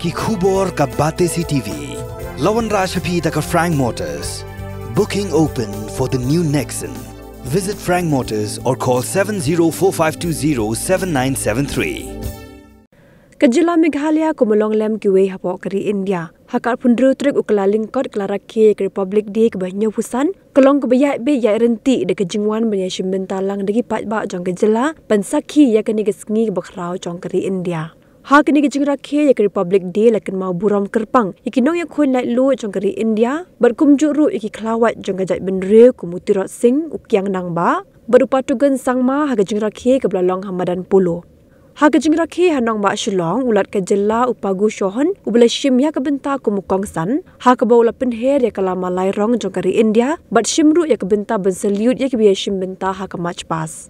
ki khubor ka Batesi TV. Lawan Rashapi da ka Frank Motors. Booking open for the new Nexon. Visit Frank Motors or call 7045207973. Kajila Meghalaya kumulong lem kiwe hapokari India. Hakar pundru truk ukala lingkot kelaraki ke Republic Day ke Banyo Pusan. Kelong kebayak be ya renti de kejingwan menyashim bentalang dagi patba jong kajila pansaki ya kini kesengi bakrau jong kari India. Ha kini kejing rakhe ya ke Republic Day lakin mau buram kerpang. Ikinong ya khun lai lu jong kari India. Berkumjuk ru iki kelawat jong kajat benre kumutirot sing ukyang nangba. Berupa tugan sangma ha kejing rakhe ke belalong Hamadan Pulo. Haga jingrakhi hanong ba Shillong ulat ke jela upagu shohon ubla shim ya kebenta kumukong san ha ke baula penher ya kala malai rong jongkari India bat shimru ya kebenta benseliut ya kebiya shim benta ha ke march pass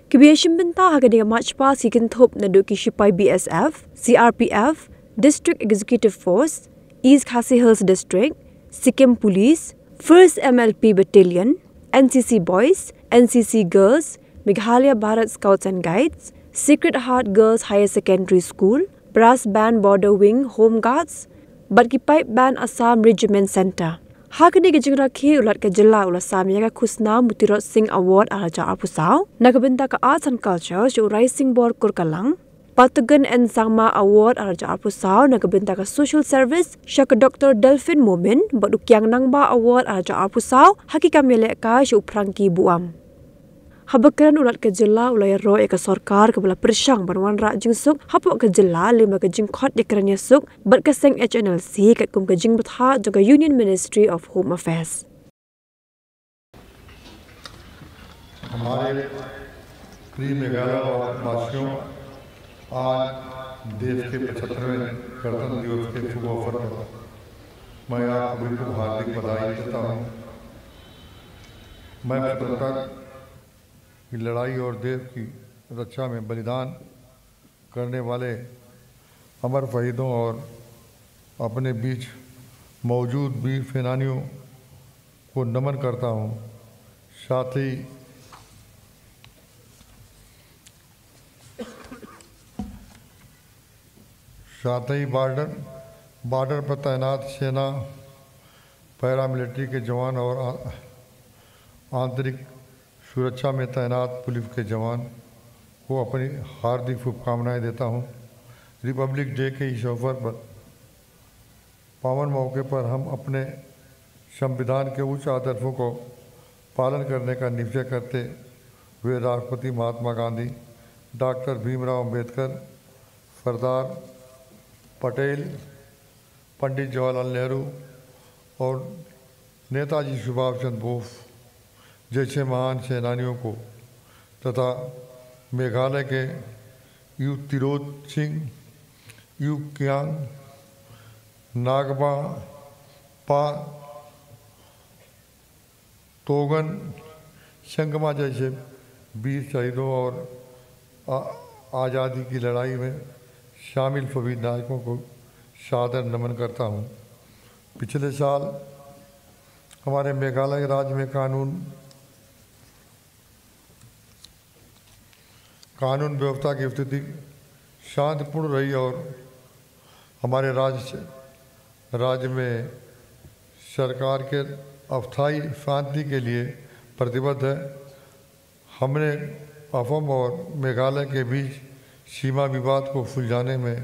kebiya shim benta ha ke dia march pass ikin thop na do ki shipai BSF CRPF District Executive Force East Khasi Hills District Sikkim Police 1st MLP Battalion NCC Boys NCC Girls Meghalaya Bharat Scouts and Guides Secret Heart Girls Higher Secondary School, Brass Band Border Wing Home Guards, Badki Pipe Band Assam Regiment Center. Hakini ke jingrakhi ulat ke jela ulasam ya khusna Mutirot Singh Award araja apusau, nakabenta ka Arts and Culture shu Rising Board Kurkalang, Patugan and Sangma Award araja apusau nakabenta ka Social Service shak Dr. Delphine Momin, badukyang nangba Award araja apusau hakika melek ka shu prangki buam. Habakaran ulat ke jela ulaya ro eka sarkar ke bala persyang banwan rak jingsuk hapok ke jela lima ke jingkhot ekrannya suk bat ke seng HNLC kat kum ke jing betha jaga Union Ministry of Home Affairs. हमारे प्रिय मेघालय वासियों आज देश के 75वें गणतंत्र दिवस के शुभ अवसर पर मैं आप सभी को हार्दिक बधाई देता हूँ। मैं स्वतंत्रता की लड़ाई और देश की रक्षा में बलिदान करने वाले अमर शहीदों और अपने बीच मौजूद वीर सेनानियों को नमन करता हूं। साथ ही बॉर्डर पर तैनात सेना पैरामिलिट्री के जवान और आंतरिक सुरक्षा में तैनात पुलिस के जवान को अपनी हार्दिक शुभकामनाएं देता हूं। रिपब्लिक डे के इस अवसर पर पावन मौके पर हम अपने संविधान के उच्च आदर्शों को पालन करने का निश्चय करते हुए राष्ट्रपति महात्मा गांधी, डॉक्टर भीमराव अंबेडकर, सरदार पटेल, पंडित जवाहरलाल नेहरू और नेताजी सुभाष चंद्र बोस जैसे महान सेनानियों को तथा मेघालय के यू तिरोत सिंह, यू क्यांग, नागबा पा, तोगन, संगमा जैसे वीर शहीदों और आज़ादी की लड़ाई में शामिल सभी नायकों को सादर नमन करता हूं। पिछले साल हमारे मेघालय राज्य में कानून व्यवस्था की स्थिति शांतिपूर्ण रही और हमारे राज्य में सरकार के अस्थायी शांति के लिए प्रतिबद्ध है। हमने असम और मेघालय के बीच सीमा विवाद को सुलझाने में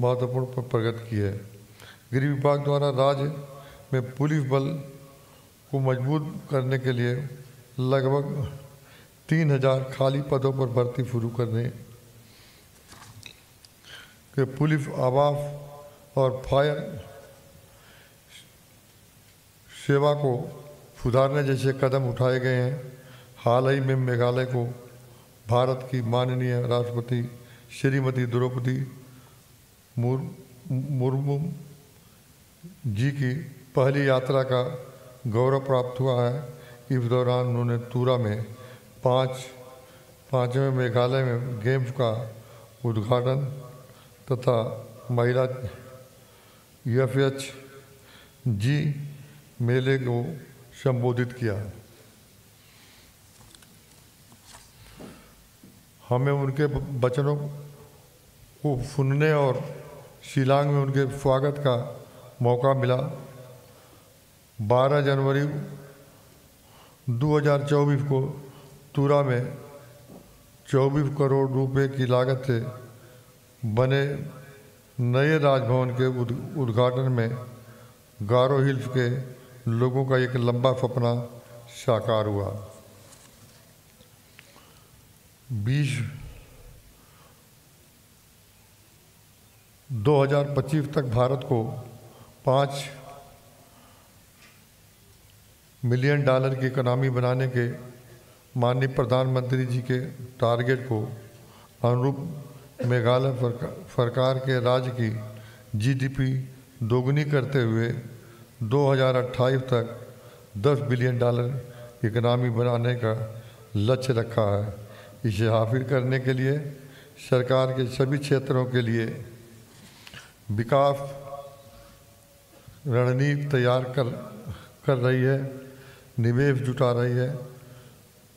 महत्वपूर्ण प्रगति की है। गृह विभाग द्वारा राज्य में पुलिस बल को मजबूत करने के लिए लगभग 3000 खाली पदों पर भर्ती शुरू करने के पुलिस आवास और फायर सेवा को सुधारने जैसे कदम उठाए गए हैं। हाल ही में मेघालय को भारत की माननीय राष्ट्रपति श्रीमती द्रौपदी मुर्मू जी की पहली यात्रा का गौरव प्राप्त हुआ है। इस दौरान उन्होंने तुरा में पांचवें मेघालय में गेम्स का उद्घाटन तथा महिला FHG मेले को संबोधित किया। हमें उनके वचनों को सुनने और शिलांग में उनके स्वागत का मौका मिला। 12 जनवरी 2024 को तुरा में 24 करोड़ रुपए की लागत से बने नए राजभवन के उद्घाटन में गारो हिल्स के लोगों का एक लंबा सपना साकार हुआ। 2025 तक भारत को $5 मिलियन की इकोनॉमी बनाने के माननीय प्रधानमंत्री जी के टारगेट को अनुरूप मेघालय सरकार के राज्य की जीडीपी दोगुनी करते हुए 2028 तक $10 बिलियन इकोनॉमी बनाने का लक्ष्य रखा है। इसे हासिल करने के लिए सरकार के सभी क्षेत्रों के लिए विकास रणनीति तैयार कर रही है, निवेश जुटा रही है।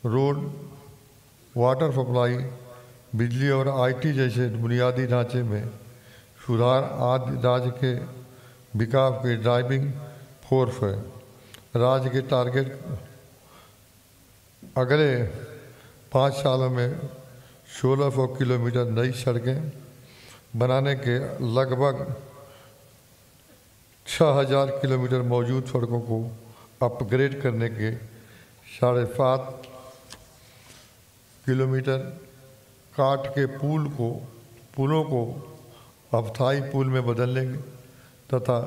रोड, वाटर सप्लाई, बिजली और आईटी जैसे बुनियादी ढांचे में सुधार आदि राज्य के विकास के ड्राइविंग फोर्स है। राज्य के टारगेट अगले 5 सालों में 1600 किलोमीटर नई सड़कें बनाने के, लगभग 6000 किलोमीटर मौजूद सड़कों को अपग्रेड करने के, 7.5 किलोमीटर काठ के पुलों को अस्थायी पुल में बदलने तथा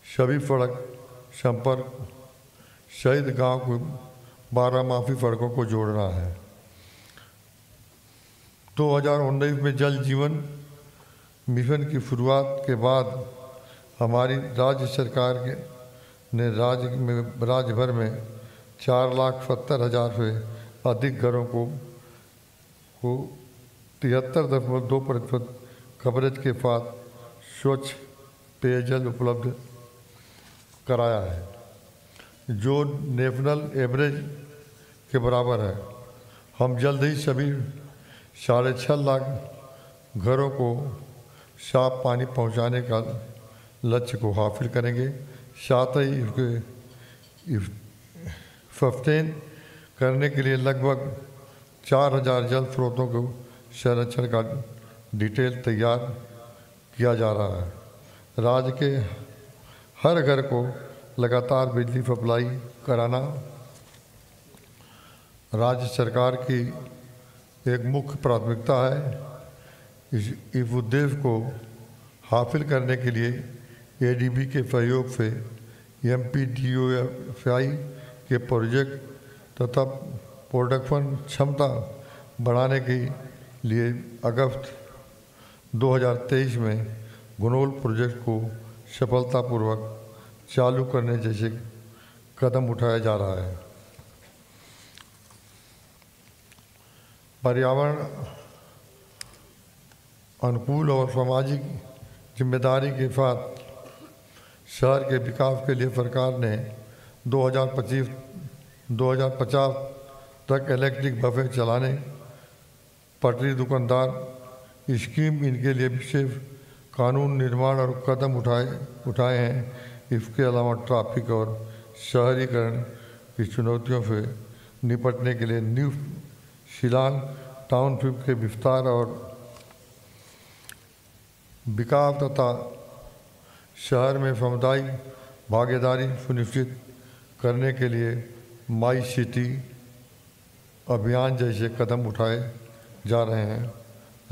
सभी सड़क संपर्क शहीद गांव को 12 सड़कों को जोड़ना है। 2019 में जल जीवन मिशन की शुरुआत के बाद हमारी राज्य सरकार ने राज्य भर में 4,70,000 से अधिक घरों को 73.2% कवरेज के साथ स्वच्छ पेयजल उपलब्ध कराया है, जो नेशनल एवरेज के बराबर है। हम जल्द ही सभी 6.5 लाख घरों को साफ पानी पहुंचाने का लक्ष्य को हासिल करेंगे। साथ ही इसके सस्टेन करने के लिए लगभग 4,000 जल स्रोतों को संरक्षण का डिटेल तैयार किया जा रहा है। राज्य के हर घर को लगातार बिजली सप्लाई कराना राज्य सरकार की एक मुख्य प्राथमिकता है। इस उद्देश्य को हासिल करने के लिए एडीबी के सहयोग से एमपीडीओएफआई के प्रोजेक्ट तथा प्रोडक्शन क्षमता बढ़ाने के लिए अगस्त 2023 में घनौल प्रोजेक्ट को सफलतापूर्वक चालू करने जैसे कदम उठाया जा रहा है। पर्यावरण अनुकूल और सामाजिक जिम्मेदारी के साथ शहर के विकास के लिए सरकार ने 2050 तक इलेक्ट्रिक बसें चलाने, पटरी दुकानदार स्कीम, इनके लिए विशेष कानून निर्माण और कदम उठाए हैं। इसके अलावा ट्रैफिक और शहरीकरण की चुनौतियों से निपटने के लिए न्यू शिलांग टाउनशिप के विस्तार और विकास तथा शहर में सामुदायिक भागीदारी सुनिश्चित करने के लिए माई सिटी अभियान जैसे कदम उठाए जा रहे हैं।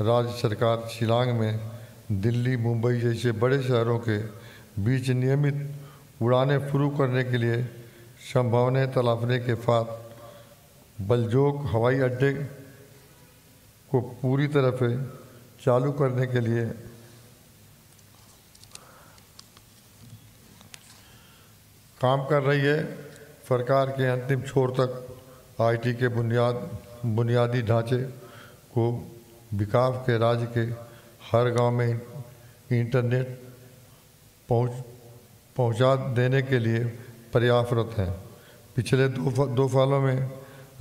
राज्य सरकार शिलांग में दिल्ली, मुंबई जैसे बड़े शहरों के बीच नियमित उड़ानें शुरू करने के लिए संभावनाएं तलाशने के साथ बलजोग हवाई अड्डे को पूरी तरह से चालू करने के लिए काम कर रही है। सरकार के अंतिम छोर तक आईटी के बुनियादी ढांचे को विकास के राज्य के हर गांव में इंटरनेट पहुंचा देने के लिए प्रयासरत हैं। पिछले दो सालों में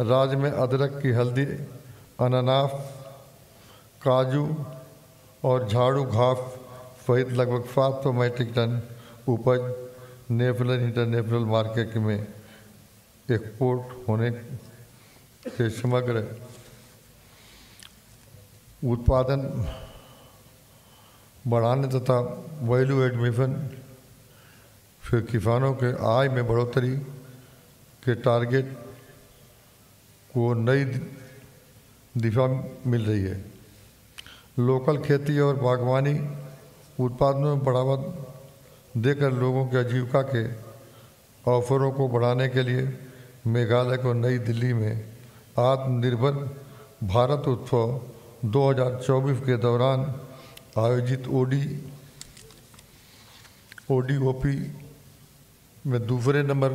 राज्य में अदरक की हल्दी, अनानास, काजू और झाड़ू घास सहित लगभग 700 मीट्रिक टन उपज नेशनल इंटरनेशनल मार्केट में एक्सपोर्ट होने के समग्र उत्पादन बढ़ाने तथा वैल्यू एडिशन फिर किसानों के आय में बढ़ोतरी के टारगेट को नई दिशा मिल रही है। लोकल खेती और बागवानी उत्पादनों में बढ़ावा देकर लोगों की आजीविका के अवसरों को बढ़ाने के लिए मेघालय को नई दिल्ली में आत्मनिर्भर भारत उत्सव 2024 के दौरान आयोजित ओडीओपी में दूसरे नंबर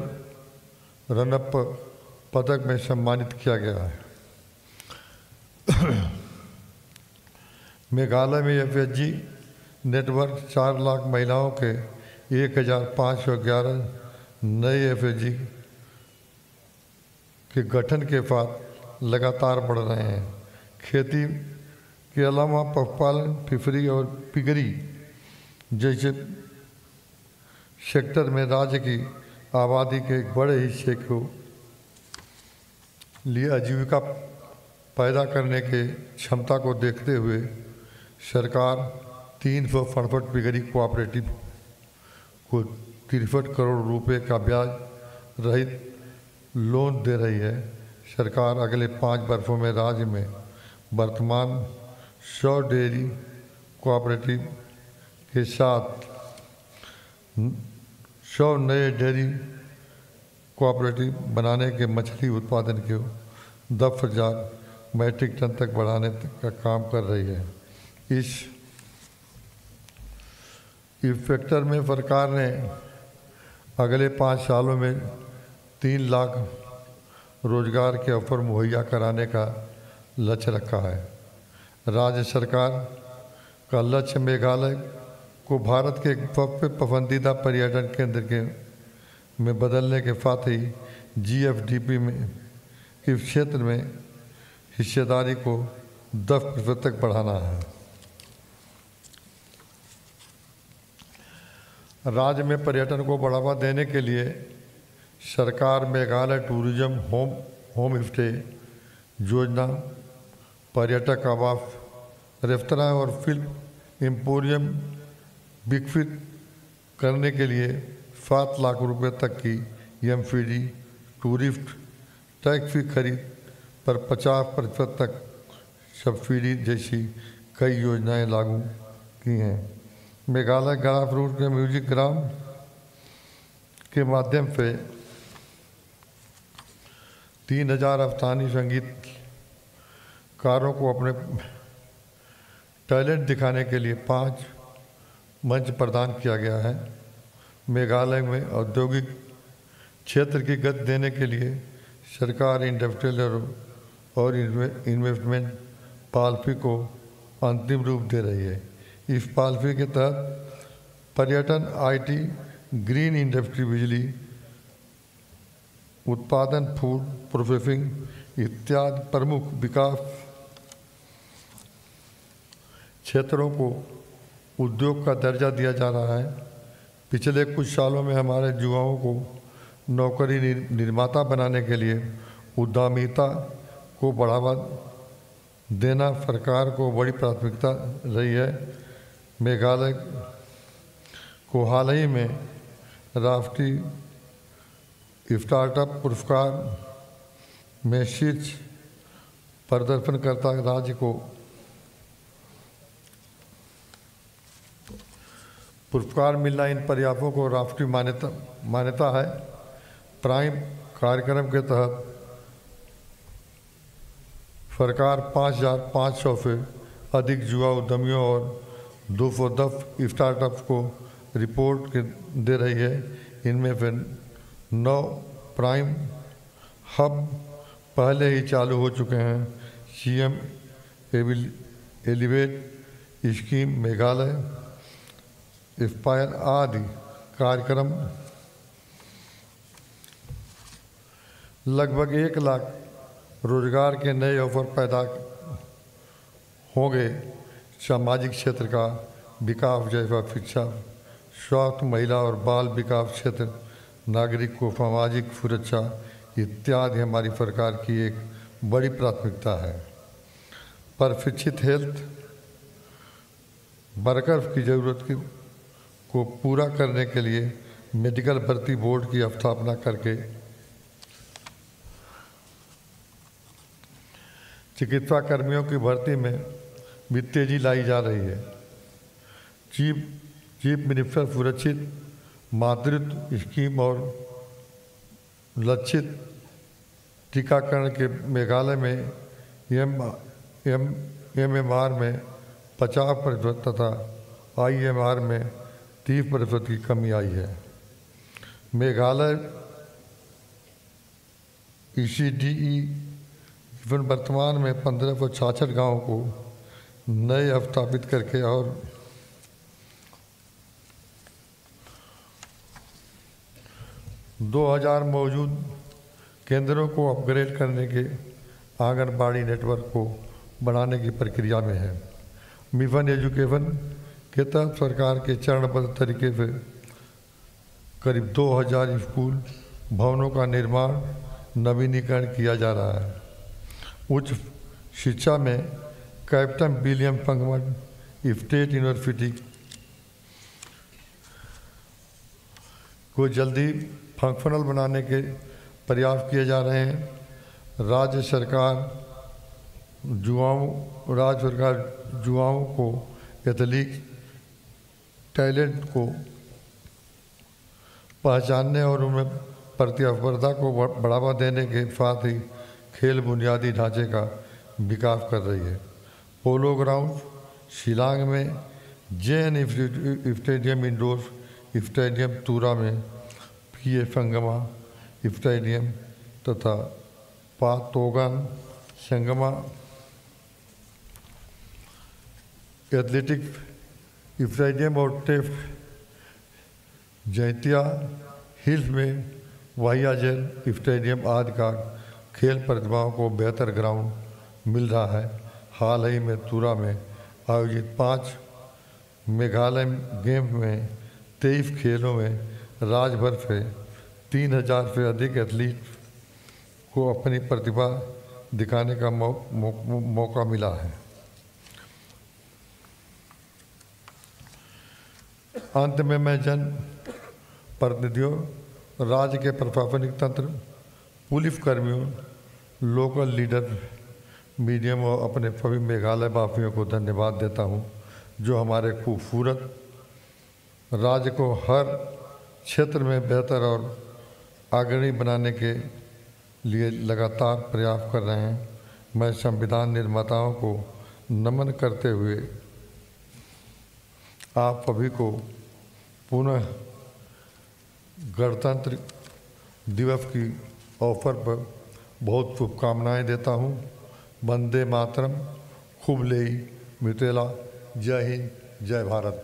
रनअप पदक में सम्मानित किया गया है। मेघालय में एफएसजी नेटवर्क 4 लाख महिलाओं के 1511 नए एफएसजी के गठन के साथ लगातार बढ़ रहे हैं। खेती के अलावा पशुपालन, फिशरी और पिगरी जैसे सेक्टर में राज्य की आबादी के एक बड़े हिस्से को लिए आजीविका पैदा करने के क्षमता को देखते हुए सरकार 367 पिगरी कोऑपरेटिव को 63 करोड़ रुपए का ब्याज रहित लोन दे रही है। सरकार अगले 5 वर्षों में राज्य में वर्तमान 100 डेयरी कोऑपरेटिव के साथ 100 नए डेयरी कोऑपरेटिव बनाने के मछली उत्पादन के 10,000 मीट्रिक टन तक बढ़ाने का काम कर रही है। इस सेक्टर में सरकार ने अगले 5 सालों में 3 लाख रोजगार के अवसर मुहैया कराने का लक्ष्य रखा है। राज्य सरकार का लक्ष्य मेघालय को भारत के सबसे पसंदीदा पर्यटन केंद्र में बदलने के साथ ही जीएफडीपी में इस क्षेत्र में हिस्सेदारी को 10% तक बढ़ाना है। राज्य में पर्यटन को बढ़ावा देने के लिए सरकार मेघालय टूरिज्म होम स्टे योजना, पर्यटक आवास, रेस्तरां और फिल्म एम्पोरियम विकसित करने के लिए 7 लाख रुपए तक की एमसीडी टूरिस्ट टैक्सी खरीद पर 50% तक सब्सिडी जैसी कई योजनाएं लागू की हैं। मेघालय ग्रास रूट के म्यूजिक ग्राम के माध्यम से 3000 स्थानीय संगीतकारों को अपने टैलेंट दिखाने के लिए 5 मंच प्रदान किया गया है। मेघालय में औद्योगिक क्षेत्र की गति देने के लिए सरकार इंडस्ट्रियल और इन्वेस्टमेंट पॉलिसी को अंतिम रूप दे रही है। इस पॉलिसी के तहत पर्यटन, आईटी, ग्रीन इंडस्ट्री, बिजली उत्पादन, फूड प्रोसेसिंग इत्यादि प्रमुख विकास क्षेत्रों को उद्योग का दर्जा दिया जा रहा है। पिछले कुछ सालों में हमारे युवाओं को नौकरी निर्माता बनाने के लिए उद्यमिता को बढ़ावा देना सरकार को बड़ी प्राथमिकता रही है। मेघालय को हाल ही में राष्ट्रीय स्टार्टअप पुरस्कार में शीर्ष प्रदर्शनकर्ता राज्य को पुरस्कार मिलना इन प्रयासों को राष्ट्रीय मान्यता है। प्राइम कार्यक्रम के तहत सरकार 5,500 से अधिक युवा उद्यमियों और 210 स्टार्टअप्स को रिपोर्ट दे रही है। इनमें से 9 प्राइम हब पहले ही चालू हो चुके हैं। CM elevate scheme, Meghalaya inspire आदि कार्यक्रम लगभग 1 लाख रोजगार के नए अवसर पैदा होंगे। सामाजिक क्षेत्र का विकास जैसा शिक्षा, स्वास्थ्य, महिला और बाल विकास क्षेत्र, नागरिक को सामाजिक सुरक्षा इत्यादि हमारी सरकार की एक बड़ी प्राथमिकता है। प्रशिक्षित हेल्थ वर्कर्स की ज़रूरत को पूरा करने के लिए मेडिकल भर्ती बोर्ड की स्थापना करके चिकित्सा कर्मियों की भर्ती में भी तेजी लाई जा रही है। चीफ मिनिस्टर सुरक्षित मातृत्व स्कीम और लक्षित टीकाकरण के मेघालय में MMR में 50% तथा IMR में 30% की कमी आई है। मेघालय ECDE वर्तमान में 1566 गाँव को नए स्थापित करके और 2000 मौजूद केंद्रों को अपग्रेड करने के आंगनबाड़ी नेटवर्क को बढ़ाने की प्रक्रिया में है। मिशन एजुकेशन के तहत सरकार के चरणबद्ध तरीके से करीब 2000 स्कूल भवनों का निर्माण नवीनीकरण किया जा रहा है। उच्च शिक्षा में कैप्टन विलियम पंगमन स्टेट यूनिवर्सिटी को जल्दी फंक्शनल बनाने के प्रयास किए जा रहे हैं। राज्य सरकार युवाओं को एथलीट टैलेंट को पहचानने और उनमें प्रतिस्पर्धा को बढ़ावा देने के साथ ही खेल बुनियादी ढांचे का विकास कर रही है। पोलो ग्राउंड शिलांग में JN स्टेडियम, इंडोर स्टेडियम तूरा में PA संगमा स्टेडियम तथा पातोगन संगमा एथलेटिक स्टेडियम और टेफ जैतिया हिल्स में वाहियाजेल स्टेडियम आदि का खेल प्रतिभाओं को बेहतर ग्राउंड मिल रहा है। हाल ही में तुरा में आयोजित 5 मेघालय गेम में 23 खेलों में राज्य भर से 3000 से अधिक एथलीट को अपनी प्रतिभा दिखाने का मौका मिला है। अंत में मैं जन प्रतिनिधियों, राज्य के प्रशासनिक तंत्र, पुलिस कर्मियों, लोकल लीडर, मीडियम और अपने सभी मेघालय वासियों को धन्यवाद देता हूं, जो हमारे खूबसूरत राज्य को हर क्षेत्र में बेहतर और अग्रणी बनाने के लिए लगातार प्रयास कर रहे हैं। मैं संविधान निर्माताओं को नमन करते हुए आप सभी को पुनः गणतंत्र दिवस की अवसर पर बहुत शुभकामनाएं देता हूं। वंदे मातरम, खुबलेई मितेला, जय हिंद, जय भारत।